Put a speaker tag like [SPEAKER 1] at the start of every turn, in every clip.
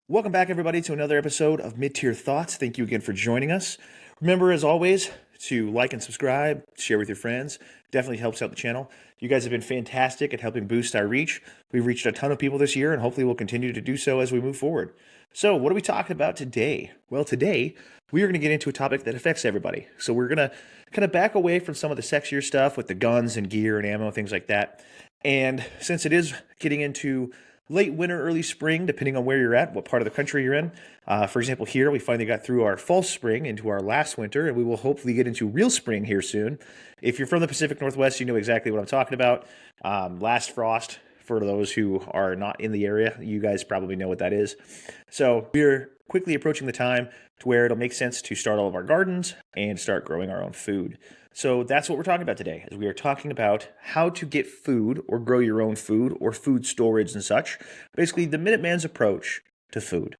[SPEAKER 1] Welcome back, everybody, to another episode of Mid-Tier Thoughts. Thank you again for joining us. Remember, as always, to like and subscribe, share with your friends. Definitely helps out the channel. You guys have been fantastic at helping boost our reach. We've reached a ton of people this year, and hopefully we'll continue to do so as we move forward. So, what are we talking about today? Well, today, we are going to get into a topic that affects everybody. So, we're going to kind of back away from some of the sexier stuff with the guns and gear and ammo, things like that. And since it is getting into late winter, early spring, depending on where you're at, what part of the country you're in. For example, here we finally got through our false spring into our last winter, and we will hopefully get into real spring here soon. If you're from the Pacific Northwest, you know exactly what I'm talking about. Last frost, for those who are not in the area, you guys probably know what that is. So we're quickly approaching the time to where it'll make sense to start all of our gardens and start growing our own food. So that's what we're talking about today, is we are talking about how to get food or grow your own food or food storage and such. Basically, the Minuteman's approach to food.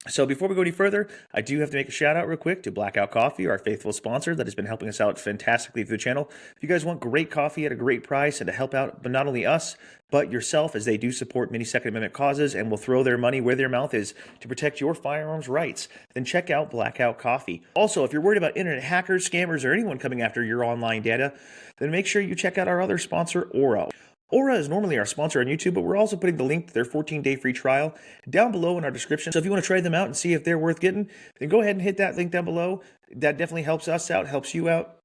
[SPEAKER 1] So before we go any further, I do have to make a shout out real quick to Blackout Coffee, our faithful sponsor that has been helping us out fantastically through the channel. If you guys want great coffee at a great price and to help out, but not only us, but yourself, as they do support many Second Amendment causes and will throw their money where their mouth is to protect your firearms rights, then check out Blackout Coffee. Also, if you're worried about internet hackers, scammers, or anyone coming after your online data, then make sure you check out our other sponsor, Aura. Aura is normally our sponsor on YouTube, but we're also putting the link to their 14-day free trial down below in our description. So if you want to try them out and see if they're worth getting, then go ahead and hit that link down below. That definitely helps us out, helps you out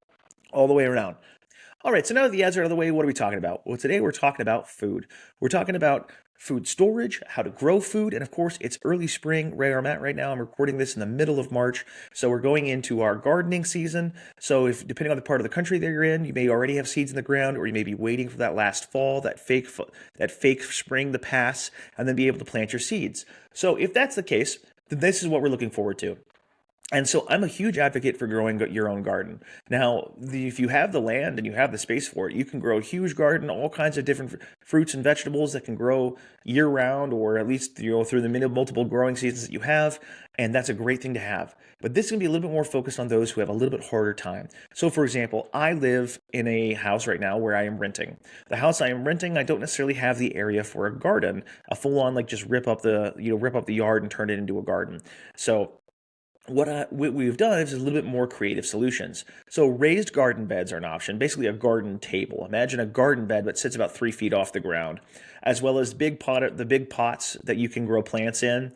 [SPEAKER 1] all the way around. All right, so now that the ads are out of the way, what are we talking about? Well, today we're talking about food. We're talking about food storage, how to grow food, and of course, it's early spring where I'm at right now. I'm recording this in the middle of March, so we're going into our gardening season. So if, depending on the part of the country that you're in, you may already have seeds in the ground, or you may be waiting for that last fall, that fake spring to pass, and then be able to plant your seeds. So if that's the case, then this is what we're looking forward to. And so I'm a huge advocate for growing your own garden. Now, if you have the land and you have the space for it, you can grow a huge garden, all kinds of different fruits and vegetables that can grow year round, or at least through the multiple growing seasons that you have. And that's a great thing to have. But this is going to be a little bit more focused on those who have a little bit harder time. So for example, I live in a house right now where I am renting. The house I am renting, I don't necessarily have the area for a garden, a full on just rip up the yard and turn it into a garden. So what we've done is a little bit more creative solutions. So raised garden beds are an option, basically a garden table. Imagine a garden bed that sits about 3 feet off the ground, as well as the big pots that you can grow plants in.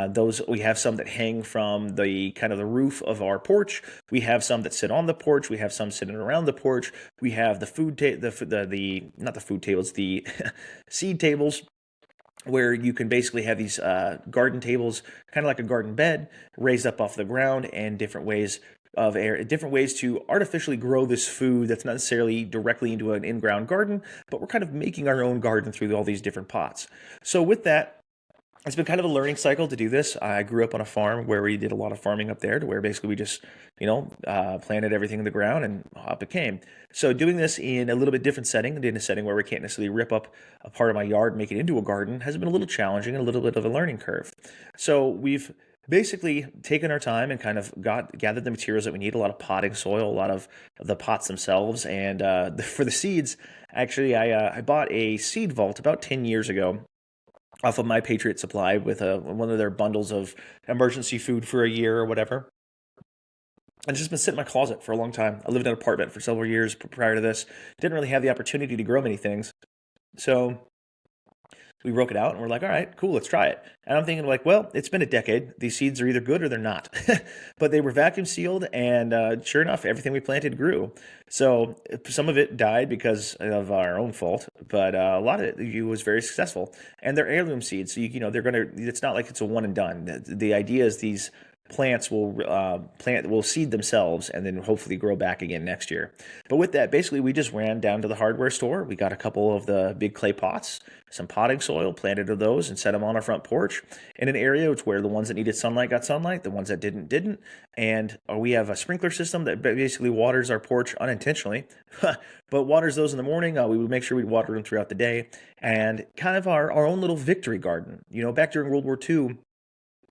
[SPEAKER 1] Those we have some that hang from the kind of the roof of our porch. We have some that sit on the porch. We have some sitting around the porch. We have the not the food tables, the seed tables, where you can basically have these garden tables, kind of like a garden bed, raised up off the ground, and different ways to artificially grow this food that's not necessarily directly into an in-ground garden, but we're kind of making our own garden through all these different pots. So with that, it's been kind of a learning cycle to do this. I grew up on a farm where we did a lot of farming up there, to where basically we just, planted everything in the ground and up it came. So doing this in a little bit different setting, in a setting where we can't necessarily rip up a part of my yard and make it into a garden, has been a little challenging and a little bit of a learning curve. So we've basically taken our time and kind of gathered the materials that we need, a lot of potting soil, a lot of the pots themselves, and for the seeds, actually I bought a seed vault about 10 years ago off of My Patriot Supply with one of their bundles of emergency food for a year or whatever. And it's just been sitting in my closet for a long time. I lived in an apartment for several years prior to this. Didn't really have the opportunity to grow many things. So we broke it out and we're like, all right, cool, let's try it. And I'm thinking well, it's been a decade. These seeds are either good or they're not. But they were vacuum sealed, and sure enough, everything we planted grew. So some of it died because of our own fault, but a lot of it was very successful. And they're heirloom seeds, so it's not like it's a one and done. The idea is these plants will seed themselves and then hopefully grow back again next year. But with that, basically we just ran down to the hardware store. We got a couple of the big clay pots, some potting soil, planted those and set them on our front porch in an area where the ones that needed sunlight got sunlight, the ones that didn't. And we have a sprinkler system that basically waters our porch unintentionally, but waters those in the morning. We would make sure we'd water them throughout the day, and kind of our own little victory garden. Back during World War II,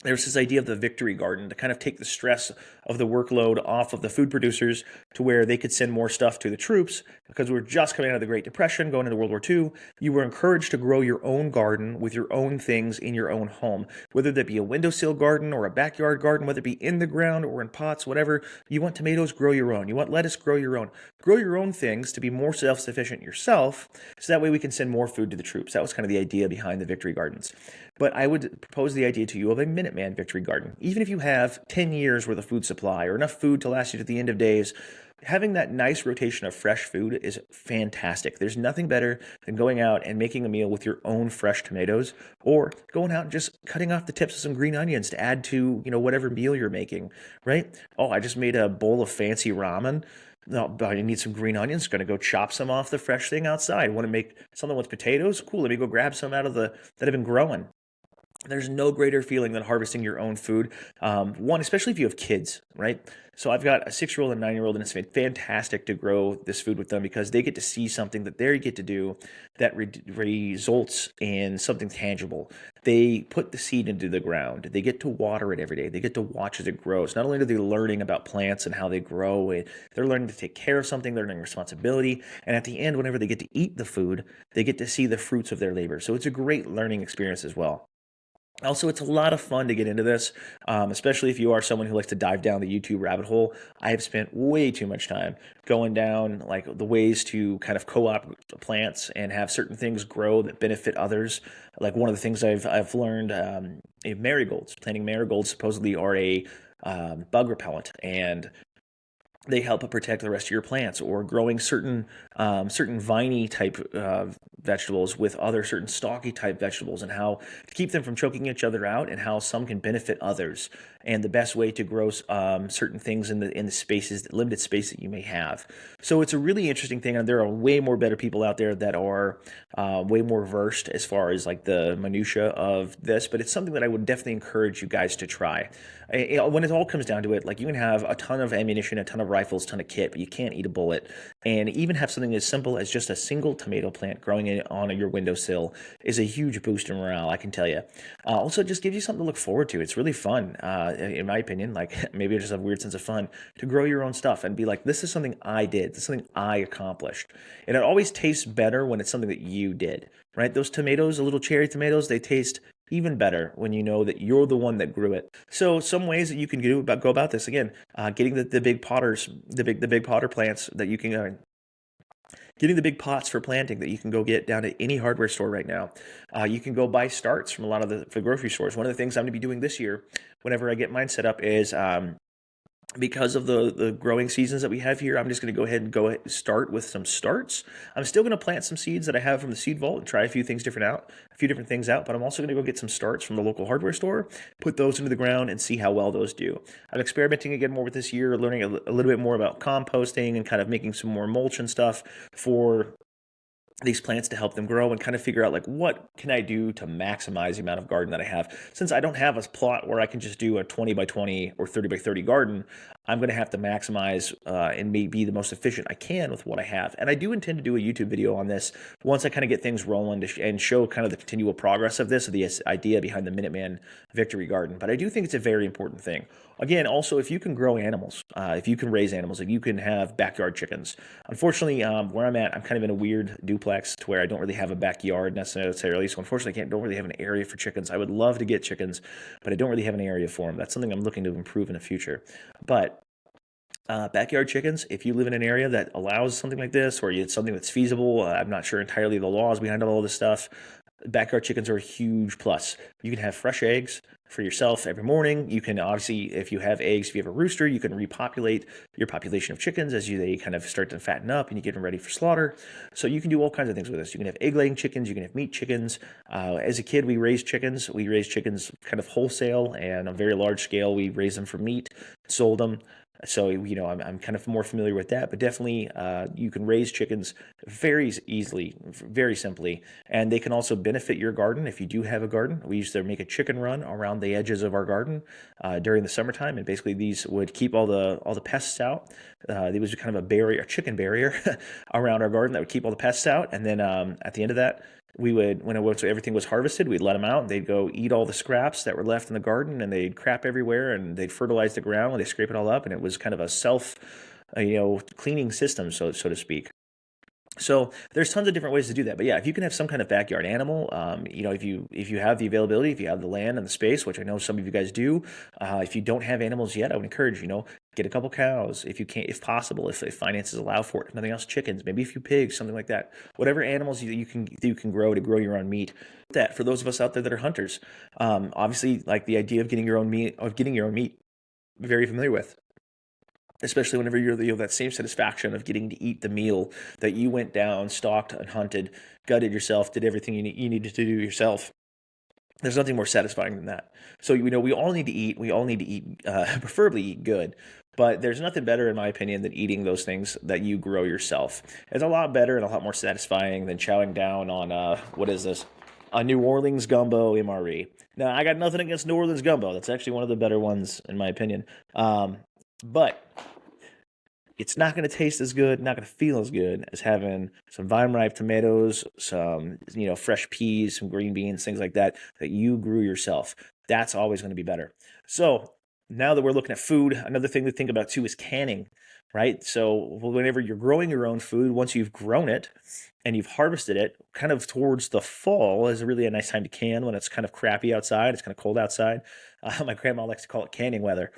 [SPEAKER 1] there's this idea of the victory garden to kind of take the stress of the workload off of the food producers to where they could send more stuff to the troops because we're just coming out of the Great Depression, going into World War II. You were encouraged to grow your own garden with your own things in your own home, whether that be a windowsill garden or a backyard garden, whether it be in the ground or in pots, whatever. You want tomatoes, grow your own. You want lettuce, grow your own. Grow your own things to be more self-sufficient yourself, so that way we can send more food to the troops. That was kind of the idea behind the victory gardens. But I would propose the idea to you of a Minuteman victory garden. Even if you have 10 years worth of food supply or enough food to last you to the end of days, having that nice rotation of fresh food is fantastic. There's nothing better than going out and making a meal with your own fresh tomatoes, or going out and just cutting off the tips of some green onions to add to, whatever meal you're making, right? Oh, I just made a bowl of fancy ramen. No, but I need some green onions. Going to go chop some off the fresh thing outside. Want to make something with potatoes? Cool. Let me go grab some out of that have been growing. There's no greater feeling than harvesting your own food. One, especially if you have kids, right? So I've got a 6-year-old and 9-year-old, and it's fantastic to grow this food with them because they get to see something that they get to do that results in something tangible. They put the seed into the ground. They get to water it every day. They get to watch as it grows. Not only are they learning about plants and how they grow, they're learning to take care of something, they're learning responsibility. And at the end, whenever they get to eat the food, they get to see the fruits of their labor. So it's a great learning experience as well. Also, it's a lot of fun to get into this, especially if you are someone who likes to dive down the YouTube rabbit hole. I have spent way too much time going down like the ways to kind of co-op plants and have certain things grow that benefit others. Like one of the things I've learned, marigolds. Planting marigolds supposedly are a bug repellent, and they help protect the rest of your plants, or growing certain viney type vegetables with other certain stalky type vegetables, and how to keep them from choking each other out, and how some can benefit others, and the best way to grow certain things in the spaces, limited space that you may have. So it's a really interesting thing, and there are way more better people out there that are way more versed as far as like the minutia of this, but it's something that I would definitely encourage you guys to try. When it all comes down to it, like you can have a ton of ammunition, a ton of rifles, a ton of kit, but you can't eat a bullet. And even have something as simple as just a single tomato plant growing on your windowsill is a huge boost in morale, I can tell you. Also, just gives you something to look forward to. It's really fun, in my opinion. Like maybe I just have a weird sense of fun to grow your own stuff and be like, this is something I did. This is something I accomplished. And it always tastes better when it's something that you did, right? Those tomatoes, the little cherry tomatoes, they taste even better when you know that you're the one that grew it. So some ways that you can go about this, again, getting the big potters, the big potter plants that you can getting the big pots for planting that you can go get down at any hardware store right now. You can go buy starts from a lot of the grocery stores. One of the things I'm going to be doing this year, whenever I get mine set up, is because of the growing seasons that we have here, I'm just going to go ahead and start with some starts. I'm still going to plant some seeds that I have from the seed vault and try a few different things out, but I'm also going to go get some starts from the local hardware store, put those into the ground, and see how well those do. I'm experimenting again more with this year, learning a little bit more about composting and kind of making some more mulch and stuff for these plants to help them grow, and kind of figure out like what can I do to maximize the amount of garden that I have. Since I don't have a plot where I can just do a 20 by 20 or 30 by 30 garden, I'm going to have to maximize and be the most efficient I can with what I have. And I do intend to do a YouTube video on this once I kind of get things rolling and show kind of the continual progress of this, of the idea behind the Minuteman Victory Garden. But I do think it's a very important thing. Again, also, if you can grow animals, if you can raise animals, if you can have backyard chickens. Unfortunately, where I'm at, I'm kind of in a weird duplex to where I don't really have a backyard necessarily. So unfortunately, I don't really have an area for chickens. I would love to get chickens, but I don't really have an area for them. That's something I'm looking to improve in the future. But backyard chickens, if you live in an area that allows something like this, or it's something that's feasible, I'm not sure entirely the laws behind all this stuff, backyard chickens are a huge plus. You can have fresh eggs for yourself every morning. You can obviously, if you have eggs, if you have a rooster, you can repopulate your population of chickens as they kind of start to fatten up and you get them ready for slaughter. So you can do all kinds of things with this. You can have egg-laying chickens, you can have meat chickens. As a kid, we raised chickens. We raised chickens kind of wholesale and on a very large scale. We raised them for meat, sold them. So, I'm kind of more familiar with that, but definitely you can raise chickens very easily, very simply, and they can also benefit your garden if you do have a garden. We used to make a chicken run around the edges of our garden during the summertime, and basically these would keep all the pests out. There was kind of a chicken barrier around our garden that would keep all the pests out, and then at the end of that, we would, once everything was harvested, we'd let them out and they'd go eat all the scraps that were left in the garden, and they'd crap everywhere, and they'd fertilize the ground and they scrape it all up. And it was kind of a self, cleaning system, so to speak. So there's tons of different ways to do that. But yeah, if you can have some kind of backyard animal, if you have the availability, if you have the land and the space, which I know some of you guys do, if you don't have animals yet, I would encourage, get a couple cows if you can, if possible, if finances allow for it. If nothing else, chickens, maybe a few pigs, something like that. Whatever animals you can grow to grow your own meat. That for those of us out there that are hunters, obviously, like the idea of getting your own meat, very familiar with, especially whenever you have that same satisfaction of getting to eat the meal that you went down, stalked and hunted, gutted yourself, did everything you needed to do yourself. There's nothing more satisfying than that. So we all need to eat. We all need to eat, preferably eat good. But there's nothing better, in my opinion, than eating those things that you grow yourself. It's a lot better and a lot more satisfying than chowing down on what is this? A New Orleans gumbo MRE. Now, I got nothing against New Orleans gumbo. That's actually one of the better ones, in my opinion. But it's not going to taste as good, not going to feel as good as having some vine ripe tomatoes, some fresh peas, some green beans, things like that you grew yourself. That's always going to be better. So now that we're looking at food, another thing to think about too is canning, right? So whenever you're growing your own food, once you've grown it and you've harvested it, kind of towards the fall is really a nice time to can, when it's kind of crappy outside, it's kind of cold outside. My grandma likes to call it canning weather.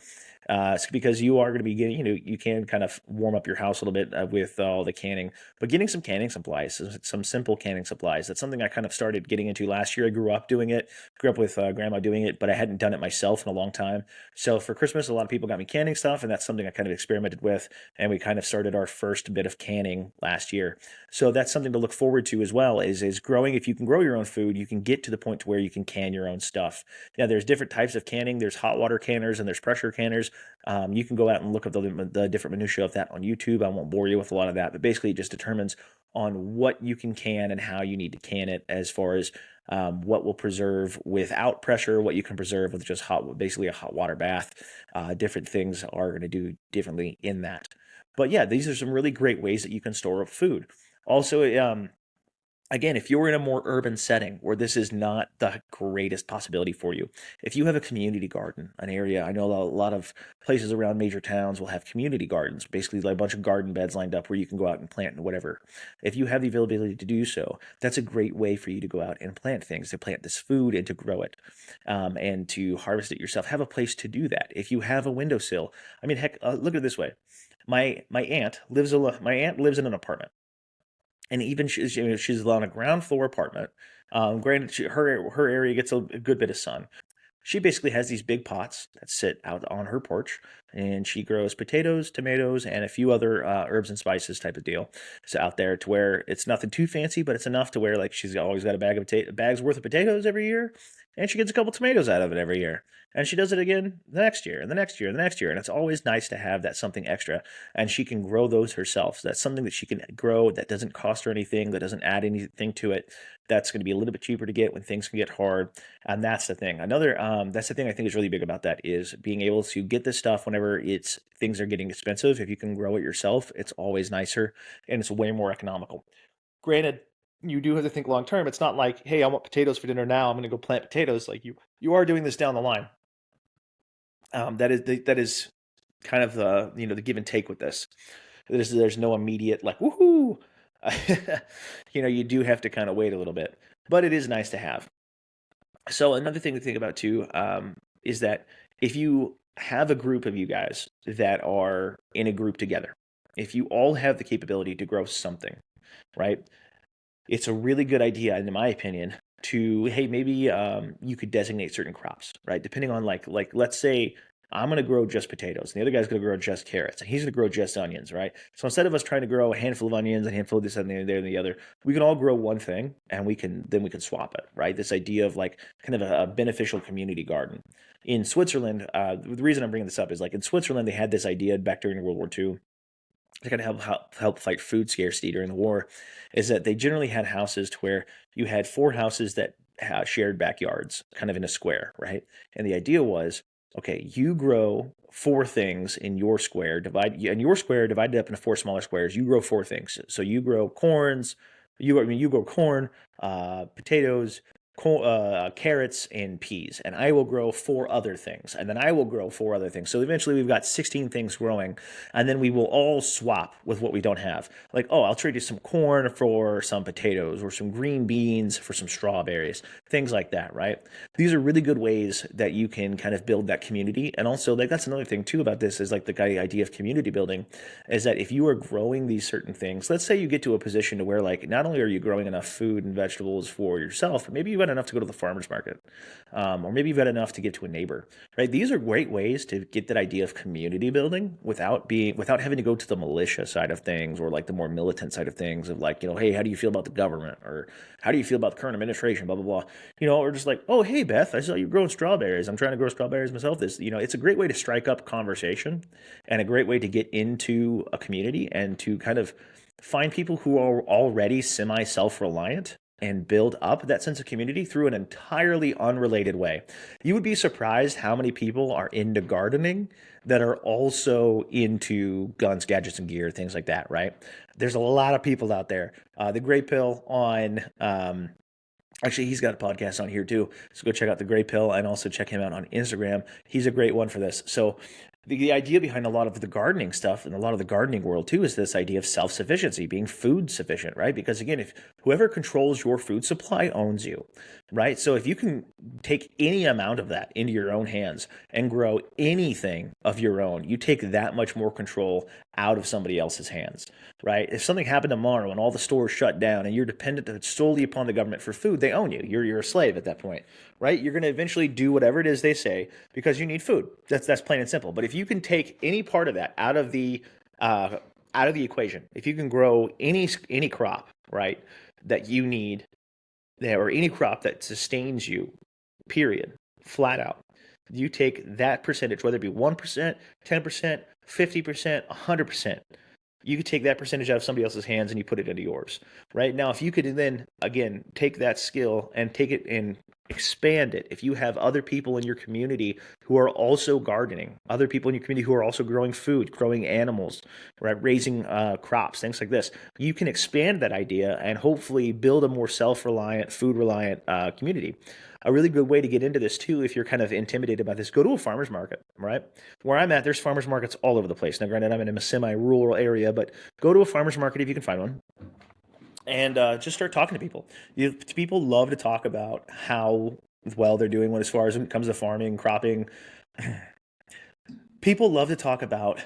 [SPEAKER 1] It's because you are going to be getting, you can kind of warm up your house a little bit with all the canning, but getting some canning supplies, some simple canning supplies. That's something I kind of started getting into last year. I grew up doing it, grew up with grandma doing it, but I hadn't done it myself in a long time. So for Christmas, a lot of people got me canning stuff, and that's something I kind of experimented with. And we kind of started our first bit of canning last year. So that's something to look forward to as well, is growing. If you can grow your own food, you can get to the point to where you can can your own stuff. Now, there's different types of canning. There's hot water canners and there's pressure canners. You can go out and look up the different minutiae of that on YouTube. I won't bore you with a lot of that, but basically it just determines on what you can can and how you need to can it, as far as what will preserve without pressure, what you can preserve with just basically a hot water bath. Different things are going to do differently in that. But yeah, these are some really great ways that you can store up food. Also, again, if you're in a more urban setting where this is not the greatest possibility for you, if you have a community garden, an area, I know a lot of places around major towns will have community gardens, basically like a bunch of garden beds lined up where you can go out and plant and whatever. If you have the availability to do so, that's a great way for you to go out and plant things, to plant this food and to grow it, and to harvest it yourself. Have a place to do that. If you have a windowsill, I mean, heck, look at it this way. My aunt lives in an apartment. And even she's on a ground floor apartment. Granted, her area gets a good bit of sun. She basically has these big pots that sit out on her porch, and she grows potatoes, tomatoes, and a few other herbs and spices type of deal. So out there, to where it's nothing too fancy, but it's enough to where, like, she's always got a bag's worth of potatoes every year, and she gets a couple tomatoes out of it every year. And she does it again the next year, and the next year, and the next year. And it's always nice to have that something extra. And she can grow those herself. So that's something that she can grow that doesn't cost her anything, that doesn't add anything to it. That's going to be a little bit cheaper to get when things can get hard. And that's the thing. That's the thing I think is really big about that, is being able to get this stuff whenever things are getting expensive. If you can grow it yourself, it's always nicer and it's way more economical. Granted, you do have to think long term. It's not like, hey, I want potatoes for dinner now, I'm going to go plant potatoes. Like, you are doing this down the line. That is kind of the give and take with this. There's no immediate like woohoo. You do have to kind of wait a little bit, but it is nice to have. So another thing to think about too, is that if you have a group of you guys that are in a group together, if you all have the capability to grow something, right? It's a really good idea, in my opinion, to, hey, maybe you could designate certain crops, right? Depending on like let's say I'm going to grow just potatoes, and the other guy's going to grow just carrots, and he's going to grow just onions, right? So instead of us trying to grow a handful of onions, a handful of this and there and the other, we can all grow one thing, and we can swap it, right? This idea of like kind of a beneficial community garden. In Switzerland, the reason I'm bringing this up is, like, in Switzerland, they had this idea back during World War II to kind of help fight food scarcity during the war, is that they generally had houses to where you had 4 houses that shared backyards, kind of in a square, right? And the idea was, okay, you grow 4 things in your square, divided up into 4 smaller squares. You grow 4 things. So you grow corns, You grow corn, potatoes, carrots, and peas, and I will grow four other things, and then I will grow four other things. So eventually, we've got 16 things growing, and then we will all swap with what we don't have. Like, oh, I'll trade you some corn for some potatoes, or some green beans for some strawberries, things like that, right? These are really good ways that you can kind of build that community, and also, like, that's another thing too about this is like the idea of community building, is that if you are growing these certain things, let's say you get to a position to where, like, not only are you growing enough food and vegetables for yourself, but maybe you've got enough to go to the farmer's market, or maybe you've got enough to give to a neighbor, right? These are great ways to get that idea of community building without having to go to the militia side of things, or like the more militant side of things of, like, hey, how do you feel about the government, or how do you feel about the current administration, blah blah blah, or just like, oh, hey Beth, I saw you growing strawberries, I'm trying to grow strawberries myself. It's a great way to strike up conversation, and a great way to get into a community and to kind of find people who are already semi self-reliant and build up that sense of community through an entirely unrelated way. You would be surprised how many people are into gardening that are also into guns, gadgets, and gear, things like that, right? There's a lot of people out there. The Gray Pill on Actually, he's got a podcast on here too. So go check out the Gray Pill, and also check him out on Instagram. He's a great one for this. So the idea behind a lot of the gardening stuff and a lot of the gardening world too is this idea of self-sufficiency, being food sufficient, right? Because again, if whoever controls your food supply owns you, right? So if you can take any amount of that into your own hands and grow anything of your own, you take that much more control out of somebody else's hands, right? If something happened tomorrow and all the stores shut down and you're dependent solely upon the government for food, they own you. You're a slave at that point, right? You're going to eventually do whatever it is they say because you need food. That's plain and simple. But if you can take any part of that out of the equation, if you can grow any crop, right, that you need, or any crop that sustains you, period, flat out, you take that percentage, whether it be 1%, 10%, 50%, 100%. You could take that percentage out of somebody else's hands and you put it into yours, right? Now, if you could then, again, take that skill and take it and expand it. If you have other people in your community who are also gardening, other people in your community who are also growing food, growing animals, right, raising crops, things like this, you can expand that idea and hopefully build a more self-reliant, food-reliant community. A really good way to get into this too, if you're kind of intimidated by this, go to a farmer's market, right? Where I'm at, there's farmer's markets all over the place. Now, granted, I'm in a semi-rural area, but go to a farmer's market if you can find one, and just start talking to people. People love to talk about how well they're doing when, as far as when it comes to farming, cropping. People love to talk about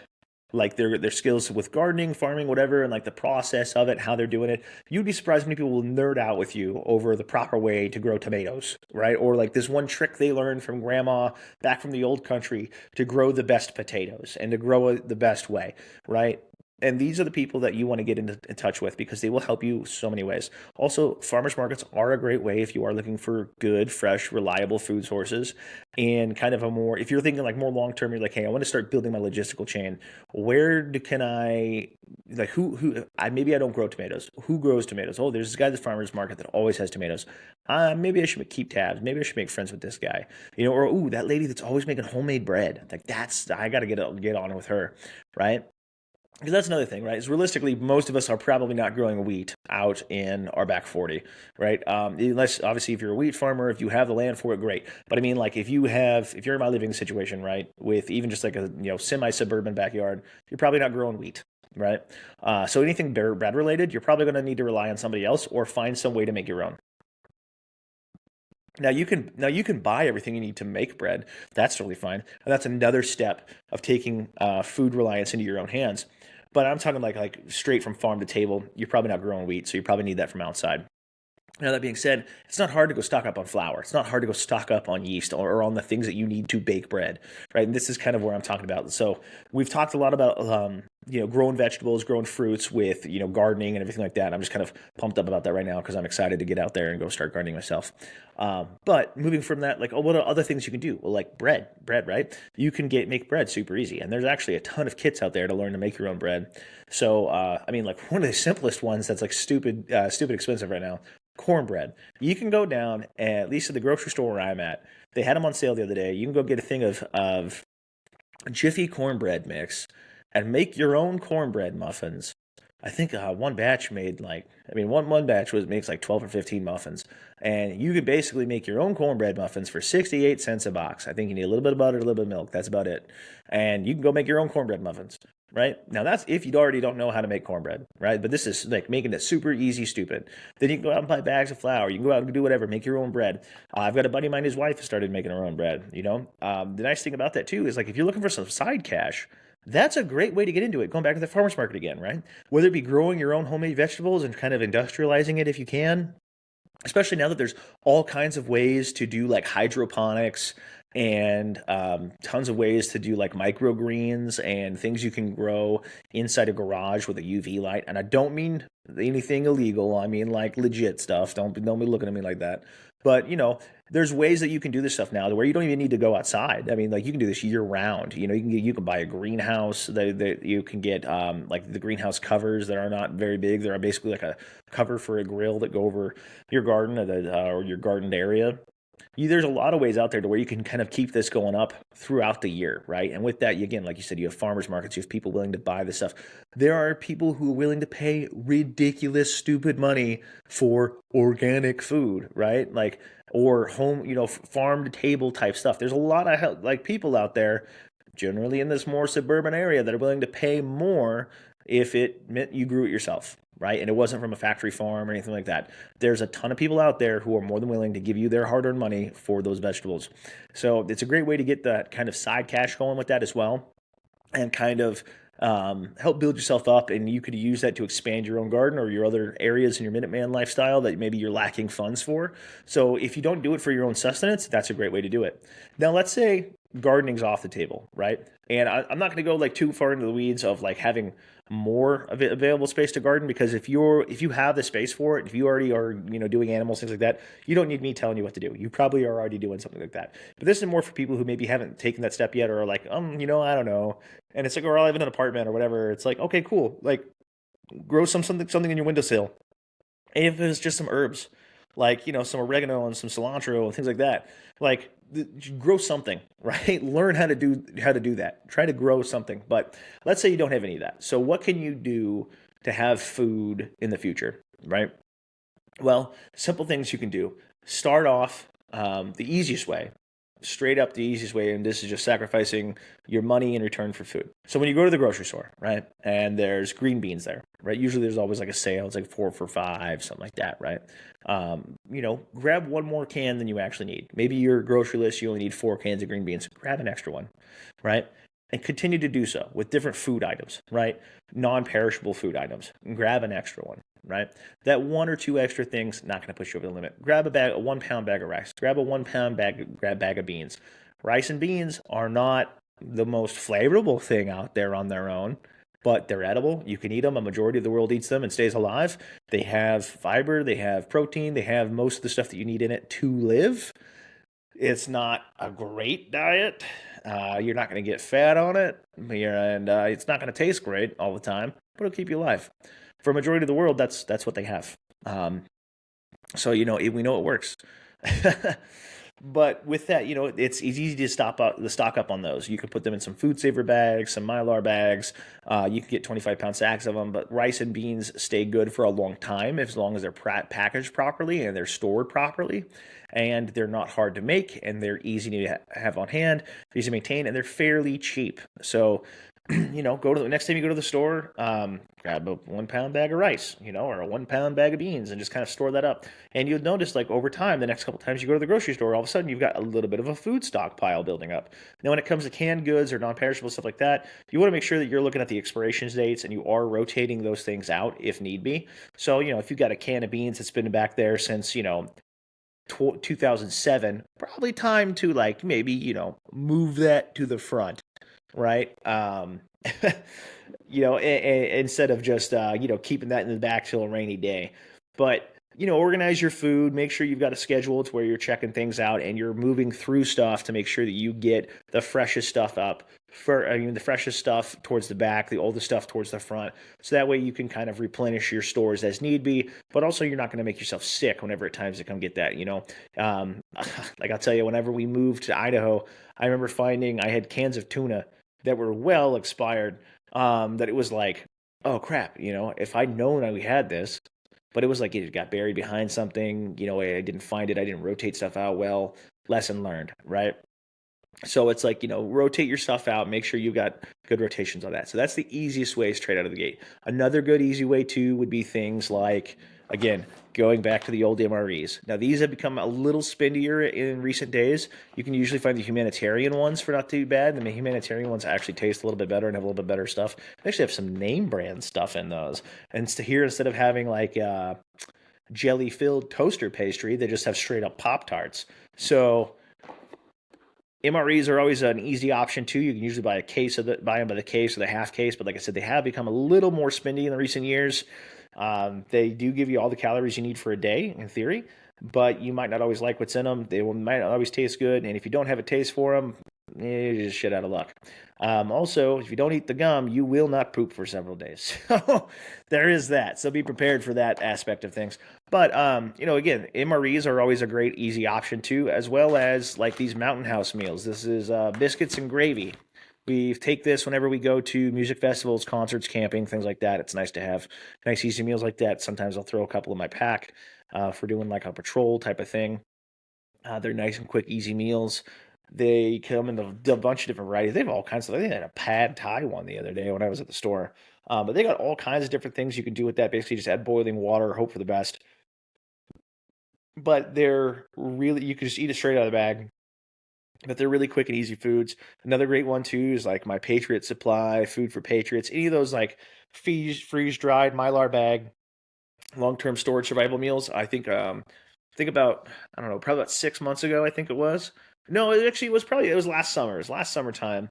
[SPEAKER 1] like their skills with gardening, farming, whatever, and like the process of it, how they're doing it. You'd be surprised how many people will nerd out with you over the proper way to grow tomatoes, right? Or like this one trick they learned from grandma back from the old country to grow the best potatoes and to grow the best way, right? And these are the people that you want to get in touch with because they will help you so many ways. Also, farmers markets are a great way if you are looking for good, fresh, reliable food sources, and kind of a more, if you're thinking like more long term, you're like, hey, I want to start building my logistical chain. Can I, like, maybe I don't grow tomatoes. Who grows tomatoes? Oh, there's this guy at the farmers market that always has tomatoes. Maybe I should keep tabs. Maybe I should make friends with this guy, or, ooh, that lady that's always making homemade bread. Like, I got to get on with her, right? Because that's another thing, right? Is realistically, most of us are probably not growing wheat out in our back 40, right? Unless, obviously, if you're a wheat farmer, if you have the land for it, great. But I mean, like, if you're in my living situation, right, with even just like a semi-suburban backyard, you're probably not growing wheat, right? So anything bread related, you're probably going to need to rely on somebody else or find some way to make your own. Now you can buy everything you need to make bread. That's totally fine. And that's another step of taking food reliance into your own hands. But I'm talking like straight from farm to table. You're probably not growing wheat, so you probably need that from outside. Now, that being said, it's not hard to go stock up on flour. It's not hard to go stock up on yeast or on the things that you need to bake bread, right? And this is kind of where I'm talking about. So we've talked a lot about, growing vegetables, growing fruits with, gardening and everything like that. I'm just kind of pumped up about that right now because I'm excited to get out there and go start gardening myself. But moving from that, like, what are other things you can do? Well, like bread, right? You can make bread super easy. And there's actually a ton of kits out there to learn to make your own bread. So, like one of the simplest ones that's like stupid expensive right now, cornbread. You can go down, at least at the grocery store where I'm at, they had them on sale the other day. You can go get a thing of Jiffy cornbread mix and make your own cornbread muffins I think one batch made like, I mean, one batch makes like 12 or 15 muffins. And you could basically make your own cornbread muffins for 68 cents a box. I think you need a little bit of butter, a little bit of milk. That's about it. And you can go make your own cornbread muffins, right? Now, that's if you already don't know how to make cornbread, right? But this is like making it super easy, stupid. Then you can go out and buy bags of flour. You can go out and do whatever, make your own bread. I've got a buddy of mine, his wife has started making her own bread, you know? The nice thing about that, too, is like if you're looking for some side cash, that's a great way to get into it. Going back to the farmer's market again, right? Whether it be growing your own homemade vegetables and kind of industrializing it if you can, especially now that there's all kinds of ways to do like hydroponics and tons of ways to do like microgreens and things you can grow inside a garage with a UV light. And I don't mean anything illegal. I mean like legit stuff. Don't be looking at me like that. But you know, there's ways that you can do this stuff now where you don't even need to go outside. I mean, like you can do this year round. You know, you can buy a greenhouse. You can get like the greenhouse covers that are not very big. They're basically like a cover for a grill that go over your garden or your gardened area. There's a lot of ways out there to where you can kind of keep this going up throughout the year, right? And with that, again, like you said, you have farmers markets, you have people willing to buy this stuff. There are people who are willing to pay ridiculous, stupid money for organic food, right? Like, or home, you know, farm to table type stuff. There's a lot of like people out there, generally in this more suburban area, that are willing to pay more if it meant you grew it yourself, right? And it wasn't from a factory farm or anything like that. There's a ton of people out there who are more than willing to give you their hard-earned money for those vegetables. So it's a great way to get that kind of side cash going with that as well, and kind of help build yourself up. And you could use that to expand your own garden or your other areas in your Minuteman lifestyle that maybe you're lacking funds for. So if you don't do it for your own sustenance, that's a great way to do it. Now, let's say gardening's off the table, right? And I'm not going to go like too far into the weeds of like having more available space to garden, because if you have the space for it, if you already are, you know, doing animals, things like that, you don't need me telling you what to do. You probably are already doing something like that. But this is more for people who maybe haven't taken that step yet, or are like, you know, I don't know. And it's like, or I live in an apartment or whatever. It's like, okay, cool. Like, grow something in your windowsill. And if it's just some herbs, like, you know, some oregano and some cilantro and things like that, like grow something, right? Learn how to do that. Try to grow something. But let's say you don't have any of that. So what can you do to have food in the future, right? Well, simple things you can do. Start off the easiest way, straight up the easiest way, and this is just sacrificing your money in return for food. So when you go to the grocery store, right, and there's green beans there, right, usually there's always like a sale. It's like 4 for $5, something like that, right? You know, grab one more can than you actually need. Maybe your grocery list, you only need 4 cans of green beans. Grab an extra one, right? And continue to do so with different food items, right? Non-perishable food items. Grab an extra one, right? That one or two extra things not going to push you over the limit. Grab a 1 pound bag of rice. Grab a 1 pound bag of beans. Rice and beans are not the most flavorful thing out there on their own, but they're edible. You can eat them. A majority of the world eats them and stays alive. They have fiber. They have protein. They have most of the stuff that you need in it to live. It's not a great diet. You're not going to get fat on it, and it's not going to taste great all the time, but it'll keep you alive. For a majority of the world, that's what they have. So you know we know it works. But with that, you know, it's easy to stock up on those. You can put them in some food saver bags, some Mylar bags. You can get 25-pound sacks of them. But rice and beans stay good for a long time as long as they're packaged properly and they're stored properly. And they're not hard to make, and they're easy to have on hand, easy to maintain, and they're fairly cheap. So you know, go to the next time you go to the store, grab a 1 pound bag of rice, you know, or a 1 pound bag of beans, and just kind of store that up. And you'll notice, like over time, the next couple times you go to the grocery store, all of a sudden you've got a little bit of a food stockpile building up. Now, when it comes to canned goods or non-perishable stuff like that, you want to make sure that you're looking at the expiration dates and you are rotating those things out if need be. So, you know, if you've got a can of beans that's been back there since, you know, 2007, probably time to like maybe, you know, move that to the front, right? You know, instead of just, you know, keeping that in the back till a rainy day. But, you know, organize your food, make sure you've got a schedule to where you're checking things out and you're moving through stuff to make sure that you get the freshest stuff up. The freshest stuff towards the back, the oldest stuff towards the front. So that way you can kind of replenish your stores as need be, but also you're not going to make yourself sick whenever at times to come get that, you know. Like I'll tell you, whenever we moved to Idaho, I remember finding I had cans of tuna that were well expired, that it was like, oh crap, if I'd known we had this, but it was like it got buried behind something, I didn't find it, I didn't rotate stuff out well. Lesson learned, right? So it's like, rotate your stuff out, make sure you got good rotations on that. So that's the easiest way straight out of the gate. Another good, easy way too would be things like, again, going back to the old MREs. Now, these have become a little spendier in recent days. You can usually find the humanitarian ones for not too bad. And the humanitarian ones actually taste a little bit better and have a little bit better stuff. They actually have some name brand stuff in those. And here, instead of having like jelly filled toaster pastry, they just have straight up Pop Tarts. So MREs are always an easy option too. You can usually buy buy them by the case or the half case. But like I said, they have become a little more spendy in the recent years. They do give you all the calories you need for a day in theory, but you might not always like what's in them. Might not always taste good, and if you don't have a taste for them, you're just shit out of luck. Also, if you don't eat the gum, you will not poop for several days. So there is that. So be prepared for that aspect of things. But again, MREs are always a great, easy option too, as well as like these Mountain House meals. This is biscuits and gravy. We take this whenever we go to music festivals, concerts, camping, things like that. It's nice to have nice, easy meals like that. Sometimes I'll throw a couple in my pack for doing like a patrol type of thing. They're nice and quick, easy meals. They come in a bunch of different varieties. They have all kinds of. I think they had a pad thai one the other day when I was at the store. But they got all kinds of different things you can do with that. Basically, just add boiling water, hope for the best. But they're really, you can just eat it straight out of the bag. But they're really quick and easy foods. Another great one too is like my Patriot Supply, Food for Patriots. Any of those like freeze dried Mylar bag, long term storage survival meals. I think about, I don't know, probably about 6 months ago. I think it was. No, it was last summer. It was last summertime.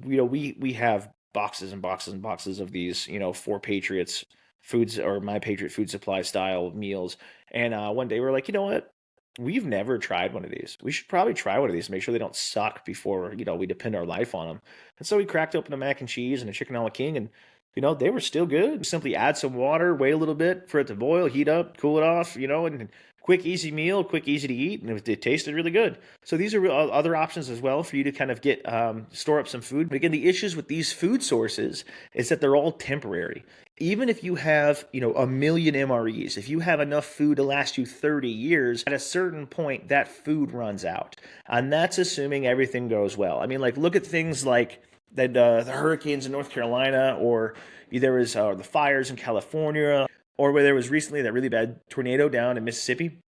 [SPEAKER 1] We have boxes and boxes and boxes of these, for Patriots foods or my Patriot Food Supply style meals. And one day we were like, you know what? We've never tried one of these. We should probably try one of these to make sure they don't suck before, we depend our life on them. And so we cracked open a mac and cheese and a chicken a la king, and they were still good. Simply add some water, wait a little bit for it to boil, heat up, cool it off, and quick, easy meal, quick, easy to eat, and it tasted really good. So these are other options as well for you to kind of get store up some food. But again, the issues with these food sources is that they're all temporary. Even if you have, a million MREs, if you have enough food to last you 30 years, at a certain point, that food runs out. And that's assuming everything goes well. I mean, like, look at things like the hurricanes in North Carolina, or there was the fires in California, or where there was recently that really bad tornado down in Mississippi.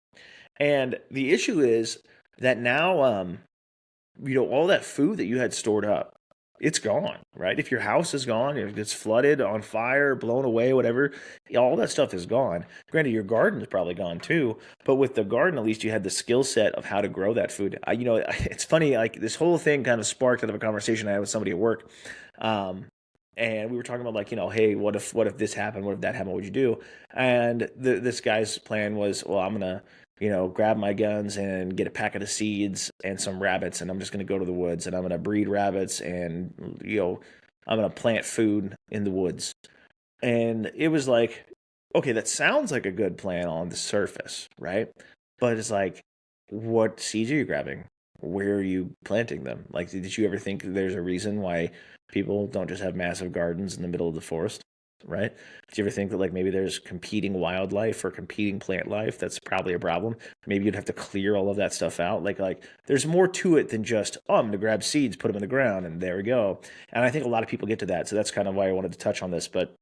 [SPEAKER 1] And the issue is that now, all that food that you had stored up, it's gone, right? If your house is gone, if it's flooded, on fire, blown away, whatever, all that stuff is gone. Granted, your garden is probably gone too, but with the garden, at least you had the skill set of how to grow that food. It's funny, like this whole thing kind of sparked out of a conversation I had with somebody at work. And we were talking about like, hey, what if this happened? What if that happened? What would you do? And this guy's plan was, well, I'm gonna, grab my guns and get a packet of seeds and some rabbits, and I'm just gonna go to the woods and I'm gonna breed rabbits, and I'm gonna plant food in the woods. And it was like, okay, that sounds like a good plan on the surface, right? But it's like, what seeds are you grabbing? Where are you planting them? Like, did you ever think there's a reason why people don't just have massive gardens in the middle of the forest, right? Do you ever think that like maybe there's competing wildlife or competing plant life? That's probably a problem. Maybe you'd have to clear all of that stuff out. Like there's more to it than just, oh, I'm gonna grab seeds, put them in the ground, and there we go. And I think a lot of people get to that. So that's kind of why I wanted to touch on this. But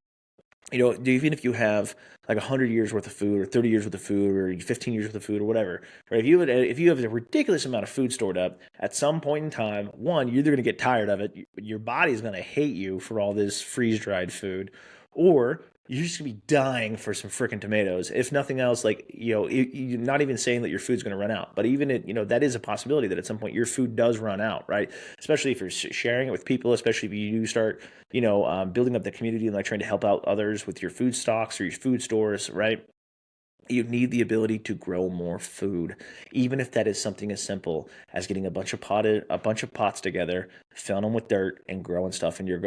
[SPEAKER 1] even if you have like 100 years worth of food, or 30 years worth of food, or 15 years worth of food, or whatever, right? If you have a ridiculous amount of food stored up, at some point in time, one, you're either going to get tired of it, your body's going to hate you for all this freeze dried food, or you're just gonna be dying for some freaking tomatoes. If nothing else, like, you're not even saying that your food's gonna run out, but even that is a possibility that at some point your food does run out, right? Especially if you're sharing it with people, especially if you start, building up the community and like trying to help out others with your food stocks or your food stores, right? You need the ability to grow more food, even if that is something as simple as getting a bunch of pots together, filling them with dirt, and growing stuff in your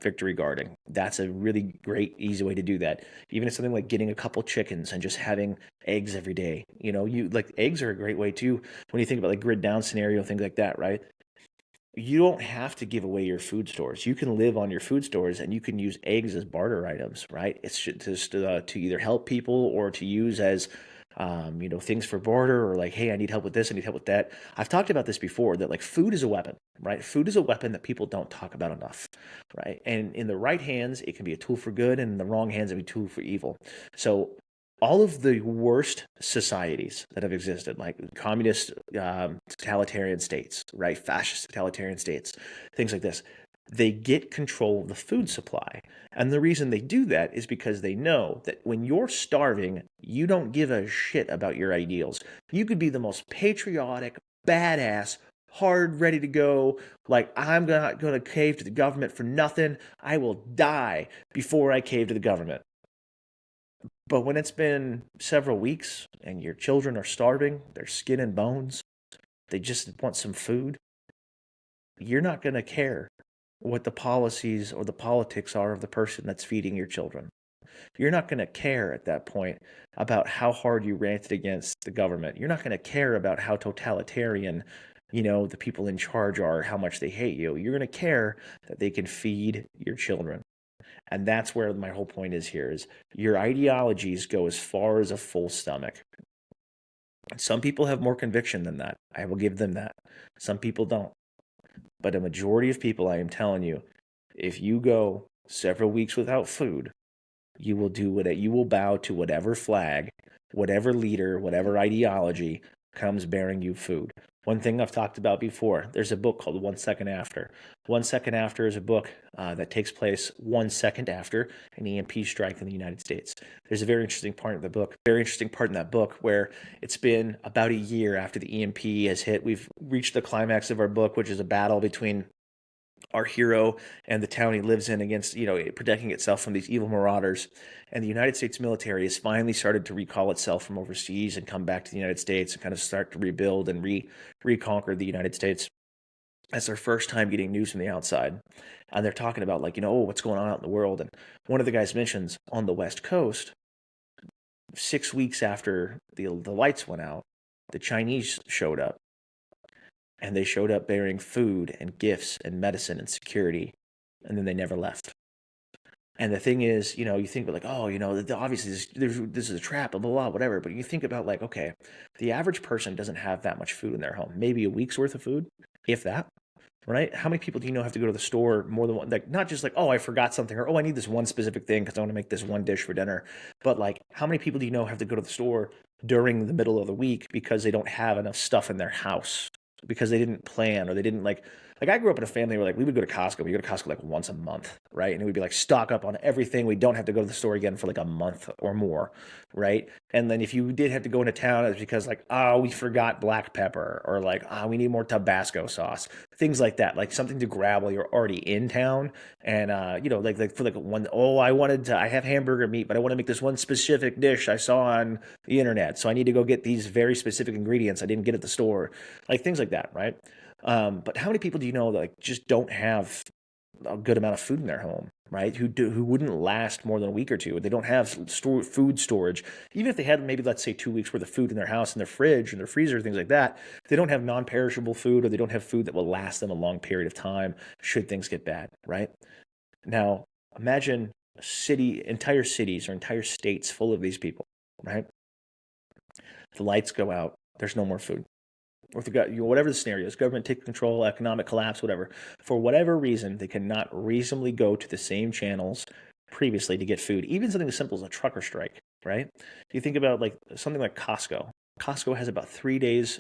[SPEAKER 1] victory garden. That's a really great, easy way to do that. Even if something like getting a couple chickens and just having eggs every day. You like eggs are a great way too when you think about like grid down scenario, things like that, right? you don't have to give away your food stores. You can live on your food stores, and you can use eggs as barter items, right? It's just to either help people or to use as things for barter, or like, hey, I need help with this, I need help with that. I've talked about this before, that like food is a weapon, right? Food is a weapon that people don't talk about enough, right? And in the right hands, it can be a tool for good, and in the wrong hands, it can be a tool for evil. So all of the worst societies that have existed, like communist, totalitarian states, right? Fascist totalitarian states, things like this, they get control of the food supply. And the reason they do that is because they know that when you're starving, you don't give a shit about your ideals. You could be the most patriotic, badass, hard, ready to go, like, I'm not going to cave to the government for nothing. I will die before I cave to the government. But when it's been several weeks and your children are starving, they're skin and bones, they just want some food, you're not going to care what the policies or the politics are of the person that's feeding your children. You're not going to care at that point about how hard you ranted against the government. You're not going to care about how totalitarian, the people in charge are, how much they hate you. You're going to care that they can feed your children. And that's where my whole point is here, is your ideologies go as far as a full stomach. Some people have more conviction than that. I will give them that. Some people don't. But a majority of people, I am telling you, if you go several weeks without food, you will bow to whatever flag, whatever leader, whatever ideology comes bearing you food. One thing I've talked about before, there's a book called 1 Second After. 1 Second After is a book that takes place 1 second after an EMP strike in the United States. There's a very interesting part in that book where it's been about a year after the EMP has hit. We've reached the climax of our book, which is a battle between our hero and the town he lives in against, protecting itself from these evil marauders. And the United States military has finally started to recall itself from overseas and come back to the United States and kind of start to rebuild and reconquer the United States. That's their first time getting news from the outside. And they're talking about, like, what's going on out in the world. And one of the guys mentions on the West Coast, 6 weeks after the lights went out, the Chinese showed up. And they showed up bearing food and gifts and medicine and security, and then they never left. And the thing is, you think about, like, obviously this is a trap, blah, blah, blah, whatever. But you think about, like, okay, the average person doesn't have that much food in their home. Maybe a week's worth of food, if that, right? How many people do you know have to go to the store more than one? Like, not just like, oh, I forgot something, or, oh, I need this one specific thing because I want to make this one dish for dinner. But, like, how many people do you know have to go to the store during the middle of the week because they don't have enough stuff in their house? Because they didn't plan, or they didn't like I grew up in a family where, like, we would go to Costco. We go to Costco like once a month, right? And it would be like stock up on everything. We don't have to go to the store again for like a month or more, right? And then if you did have to go into town, it's because, like, oh, we forgot black pepper, or like, oh, we need more Tabasco sauce, things like that, like something to grab while you're already in town. And like for like one, oh, I have hamburger meat, but I want to make this one specific dish I saw on the internet, so I need to go get these very specific ingredients I didn't get at the store, like things like that, right? But how many people do you know that, like, just don't have a good amount of food in their home, right? Who wouldn't last more than a week or two? They don't have food storage. Even if they had, maybe, let's say, 2 weeks worth of food in their house, in their fridge, in their freezer, things like that, they don't have non-perishable food, or they don't have food that will last them a long period of time should things get bad, right? Now, imagine entire cities or entire states full of these people, right? The lights go out. There's no more food. Or if whatever the scenario is, government take control, economic collapse, whatever. For whatever reason, they cannot reasonably go to the same channels previously to get food. Even something as simple as a trucker strike, right? You think about, like, something like Costco. Costco has about 3 days,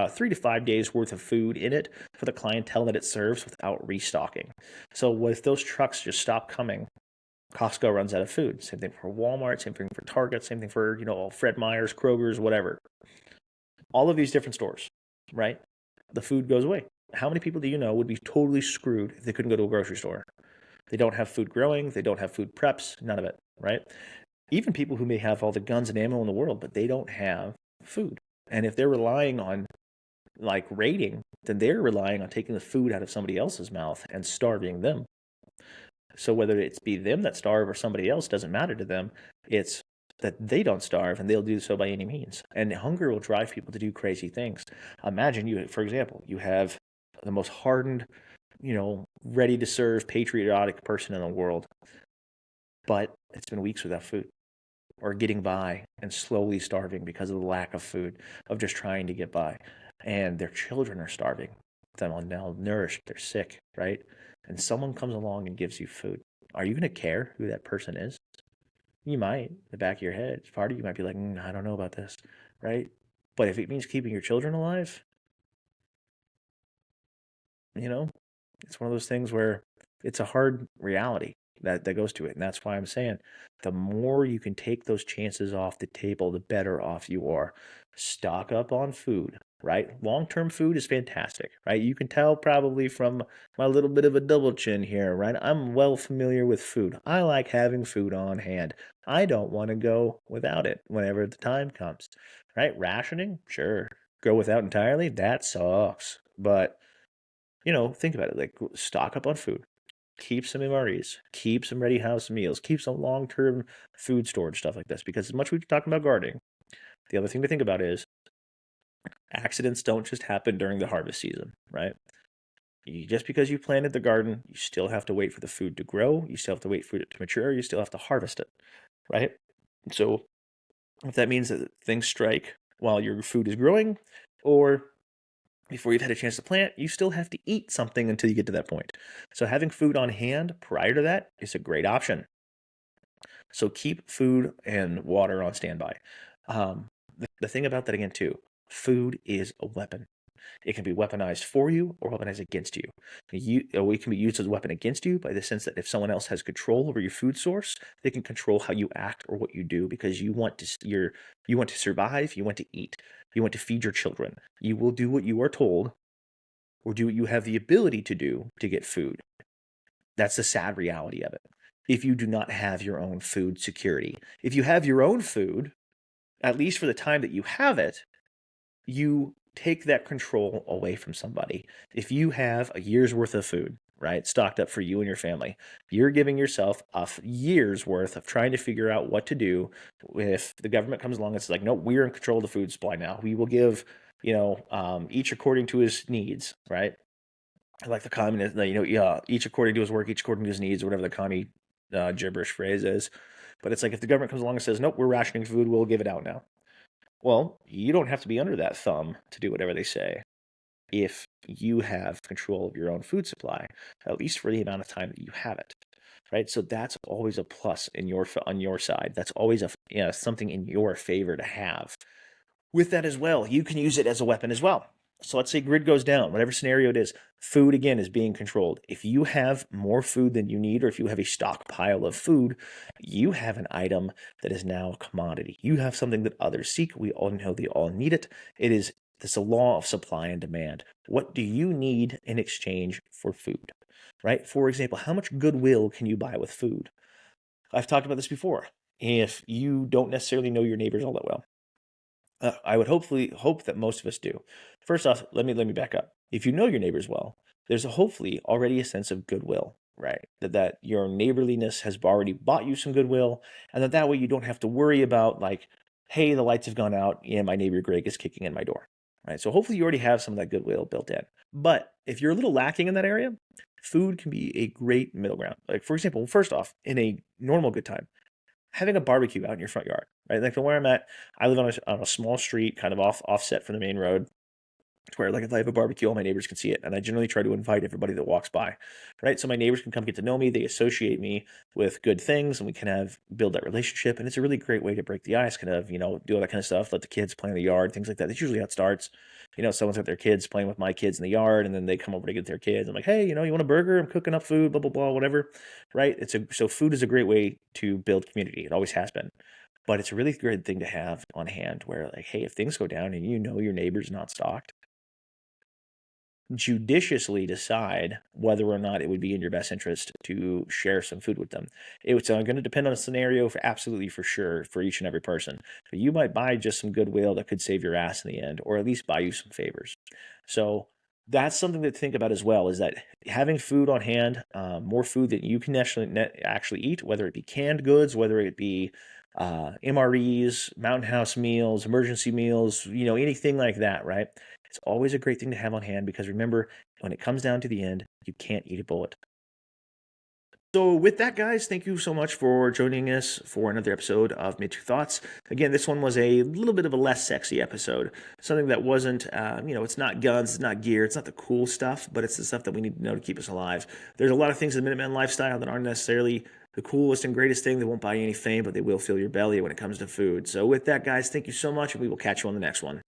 [SPEAKER 1] 3 to 5 days worth of food in it for the clientele that it serves without restocking. So if those trucks just stop coming, Costco runs out of food. Same thing for Walmart, same thing for Target, same thing for, Fred Meyer's, Kroger's, whatever. All of these different stores, right? The food goes away. How many people do you know would be totally screwed if they couldn't go to a grocery store? They don't have food growing. They don't have food preps. None of it, right? Even people who may have all the guns and ammo in the world, but they don't have food. And if they're relying on, like, raiding, then they're relying on taking the food out of somebody else's mouth and starving them. So whether it's be them that starve or somebody else, doesn't matter to them. It's that they don't starve, and they'll do so by any means. And hunger will drive people to do crazy things. Imagine, for example, you have the most hardened, ready to serve, patriotic person in the world. But it's been weeks without food or getting by and slowly starving because of the lack of food, of just trying to get by. And their children are starving. They're malnourished, they're sick, right? And someone comes along and gives you food. Are you going to care who that person is? You might, in the back of your head. Part of you might be like, I don't know about this, right? But if it means keeping your children alive, you know, it's one of those things where it's a hard reality that goes to it. And that's why I'm saying the more you can take those chances off the table, the better off you are. Stock up on food, right? Long-term food is fantastic, right? You can tell probably from my little bit of a double chin here, right? I'm well familiar with food. I like having food on hand. I don't want to go without it whenever the time comes, right? Rationing, sure. Go without entirely, that sucks. But think about it. Like, stock up on food, keep some MREs, keep some ready house meals, keep some long term food storage, stuff like this. Because as much as we're talking about gardening, the other thing to think about is accidents don't just happen during the harvest season, right? Just because you planted the garden, you still have to wait for the food to grow. You still have to wait for it to mature. You still have to harvest it, right? So if that means that things strike while your food is growing, or before you've had a chance to plant, you still have to eat something until you get to that point. So having food on hand prior to that is a great option. So keep food and water on standby. The thing about that again too, food is a weapon. It can be weaponized for you or weaponized against you. It can be used as a weapon against you by the sense that if someone else has control over your food source, they can control how you act or what you do because you want to survive, you want to eat, you want to feed your children. You will do what you are told or do what you have the ability to do to get food. That's the sad reality of it. If you do not have your own food security, if you have your own food, at least for the time that you have it, you take that control away from somebody. If you have a year's worth of food, right, stocked up for you and your family, you're giving yourself a year's worth of trying to figure out what to do. If the government comes along and says like, no, we're in control of the food supply now. We will give, each according to his needs, right? Like the communist, each according to his work, each according to his needs, or whatever the commie gibberish phrase is. But it's like if the government comes along and says, nope, we're rationing food, we'll give it out now. Well, you don't have to be under that thumb to do whatever they say if you have control of your own food supply, at least for the amount of time that you have it, right? So that's always a plus on your side. That's always something in your favor to have. With that as well, you can use it as a weapon as well. So let's say grid goes down, whatever scenario it is, food again is being controlled. If you have more food than you need, or if you have a stockpile of food, you have an item that is now a commodity. You have something that others seek. We all know they all need it. It's a law of supply and demand. What do you need in exchange for food, right? For example, how much goodwill can you buy with food? I've talked about this before. If you don't necessarily know your neighbors all that well, I would hope that most of us do. First off, let me back up. If you know your neighbors well, there's hopefully already a sense of goodwill, right? That your neighborliness has already bought you some goodwill, and that way you don't have to worry about like, hey, the lights have gone out, and my neighbor Greg is kicking in my door, right? So hopefully you already have some of that goodwill built in. But if you're a little lacking in that area, food can be a great middle ground. Like for example, first off, in a normal good time, having a barbecue out in your front yard, right? Like from where I'm at, I live on a small street, kind of offset from the main road, where like if I have a barbecue, all my neighbors can see it, and I generally try to invite everybody that walks by, right? So my neighbors can come get to know me, they associate me with good things, and we can build that relationship, and it's a really great way to break the ice, kind of do all that kind of stuff, let the kids play in the yard, things like that. That's usually how it starts. Someone's got their kids playing with my kids in the yard, and then they come over to get their kids. I'm like, hey, you want a burger? I'm cooking up food, blah blah blah, whatever, right? So food is a great way to build community. It always has been. But it's a really great thing to have on hand where, like, hey, if things go down and your neighbor's not stocked, judiciously decide whether or not it would be in your best interest to share some food with them. It's going to depend on the scenario for sure for each and every person. But you might buy just some goodwill that could save your ass in the end, or at least buy you some favors. So that's something to think about as well, is that having food on hand, more food that you can actually eat, whether it be canned goods, whether it be MREs, Mountain House meals, emergency meals, anything like that, right? It's always a great thing to have on hand because remember, when it comes down to the end, you can't eat a bullet. So with that, guys, thank you so much for joining us for another episode of Mid-Tier Thoughts. Again, this one was a little bit of a less sexy episode, something that wasn't, it's not guns, it's not gear, it's not the cool stuff, but it's the stuff that we need to know to keep us alive. There's a lot of things in the Minuteman lifestyle that aren't necessarily the coolest and greatest thing. They won't buy you any fame, but they will fill your belly when it comes to food. So with that, guys, thank you so much, and we will catch you on the next one.